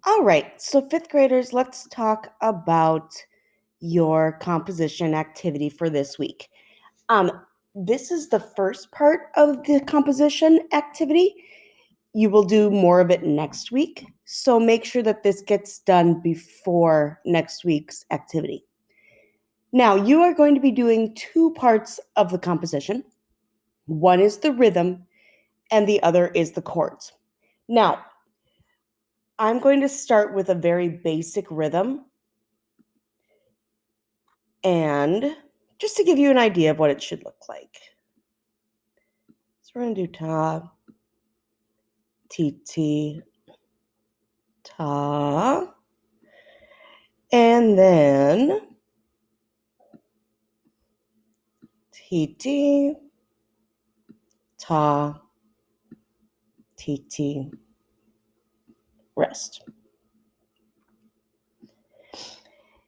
All right, so fifth graders, let's talk about your composition activity for this week. Um, this is the first part of the composition activity. You will do more of it next week, so make sure that this gets done before next week's activity. Now, you are going to be doing two parts of the composition. One is the rhythm, and the other is the chords. Now, I'm going to start with a very basic rhythm. And just to give you an idea of what it should look like. So we're going to do ta, ti, ta, and then ti, ta, ti, rest.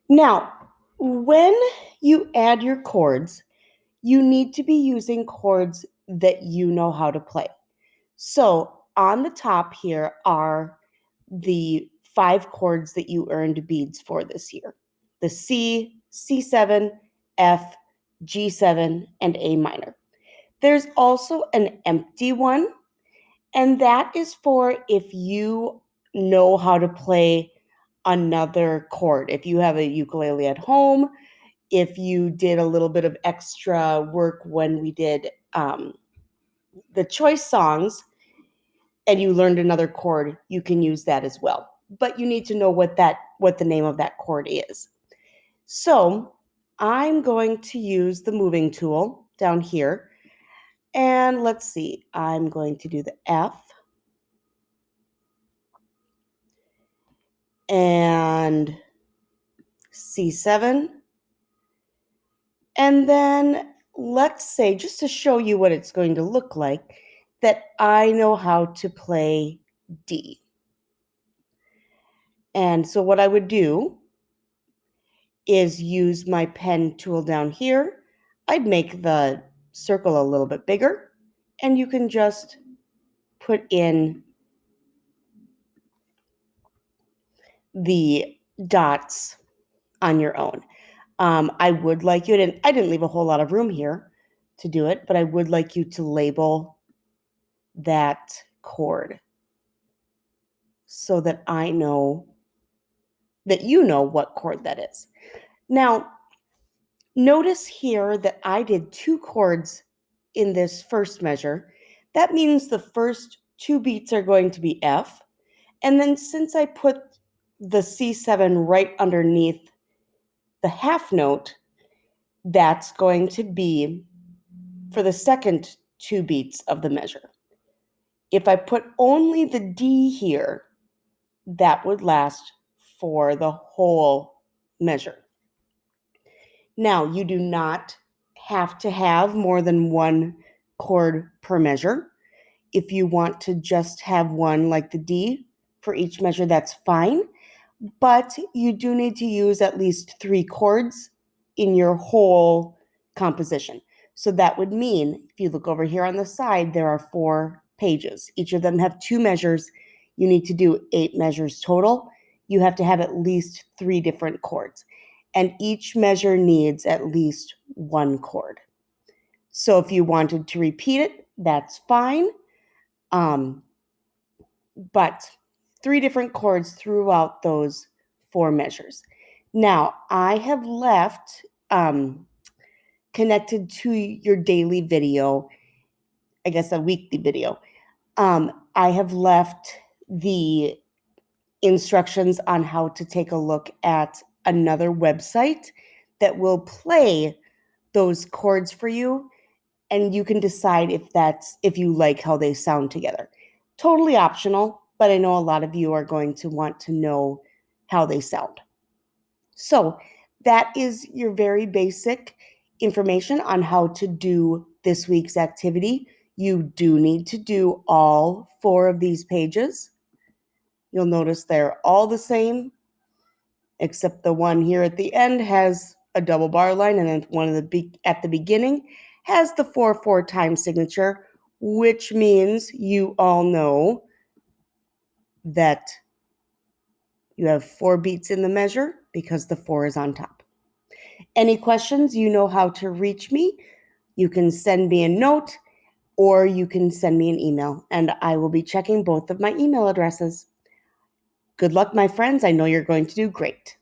Now, when you add your chords, you need to be using chords that you know how to play. So on the top here are the 5 chords that you earned beads for this year. The C, C7, F, G7, and A minor. There's also an empty one, and that is for if you know how to play another chord. If you have a ukulele at home, if you did a little bit of extra work when we did the choice songs, and you learned another chord, you can use that as well. But you need to know what the name of that chord is. So I'm going to use the moving tool down here. And let's see, I'm going to do the F. And C7. And then let's say, just to show you what it's going to look like, that I know how to play D. And so what I would do is use my pen tool down here. I'd make the circle a little bit bigger, and you can just put in the dots on your own. I would like you, and I didn't leave a whole lot of room here to do it, but I would like you to label that chord so that I know that you know what chord that is. Now, notice here that I did 2 chords in this first measure. That means the first 2 beats are going to be F. And then since I put the C7 right underneath the half note, that's going to be for the second 2 beats of the measure. If I put only the D here, that would last for the whole measure. Now, you do not have to have more than 1 chord per measure. If you want to just have one like the D for each measure, that's fine. But you do need to use at least 3 chords in your whole composition. So that would mean, if you look over here on the side, there are 4 pages. Each of them have 2 measures. You need to do 8 measures total. You have to have at least 3 different chords. And each measure needs at least 1 chord. So if you wanted to repeat it, that's fine. But 3 different chords throughout those 4 measures. Now, I have left connected to your daily video, I guess a weekly video. I have left the instructions on how to take a look at another website that will play those chords for you, and you can decide if you like how they sound together. Totally optional, but I know a lot of you are going to want to know how they sound. So that is your very basic information on how to do this week's activity. You do need to do all 4 of these pages. You'll notice they're all the same, except the one here at the end has a double bar line, and then one at the beginning has the 4/4 time signature, which means you all know that You have 4 beats in the measure because the 4 is on top. Any questions, you know how to reach me. You can send me a note or you can send me an email, and I will be checking both of my email addresses. Good luck, my friends. I know you're going to do great.